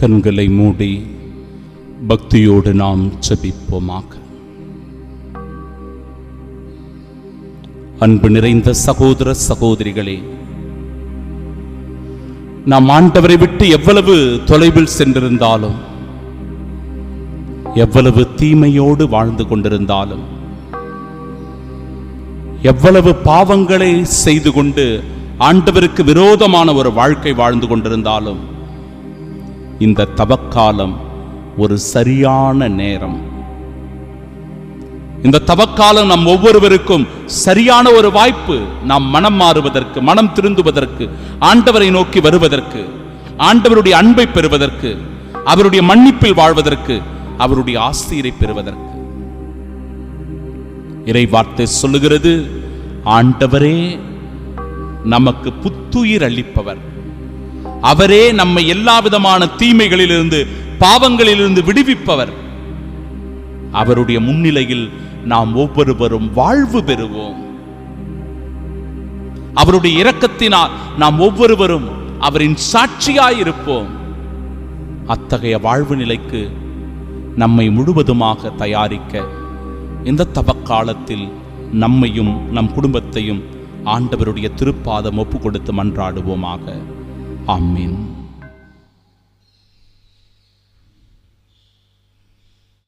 கண்களை மூடி பக்தியோடு நாம் ஜெபிப்போமாக. அன்பு நிறைந்த சகோதர சகோதரிகளே, நாம் ஆண்டவரை விட்டு எவ்வளவு தொலைவில் சென்றிருந்தாலும், எவ்வளவு தீமையோடு வாழ்ந்து கொண்டிருந்தாலும், எவ்வளவு பாவங்களை செய்து கொண்டு ஆண்டவருக்கு விரோதமான ஒரு வாழ்க்கை வாழ்ந்து கொண்டிருந்தாலும், இந்த தவக்காலம் ஒரு சரியான நேரம். இந்த தவக்காலம் நம் ஒவ்வொருவருக்கும் சரியான ஒரு வாய்ப்பு. நாம் மனம் மாறுவதற்கு, மனம் திருந்துவதற்கு, ஆண்டவரை நோக்கி வருவதற்கு, ஆண்டவருடைய அன்பை பெறுவதற்கு, அவருடைய மன்னிப்பில் வாழ்வதற்கு, அவருடைய ஆசீரை பெறுவதற்கு. இறை வார்த்தை சொல்லுகிறது, ஆண்டவரே நமக்கு புத்துயிர் அளிப்பவர், அவரே நம்மை எல்லா விதமான தீமைகளிலிருந்து, பாவங்களிலிருந்து விடுவிப்பவர். அவருடைய முன்னிலையில் நாம் ஒவ்வொருவரும் வாழ்வு பெறுவோம். அவருடைய இரக்கத்தினால் நாம் ஒவ்வொருவரும் அவரின் சாட்சியாயிருப்போம். அத்தகைய வாழ்வு நிலைக்கு நம்மை முழுவதுமாக தயாரிக்க இந்த தவக்காலத்தில் நம்மையும் நம் குடும்பத்தையும் ஆண்டவருடைய திருப்பாதம் ஒப்பு கொடுத்து மன்றாடுவோமாக. ஆமென்.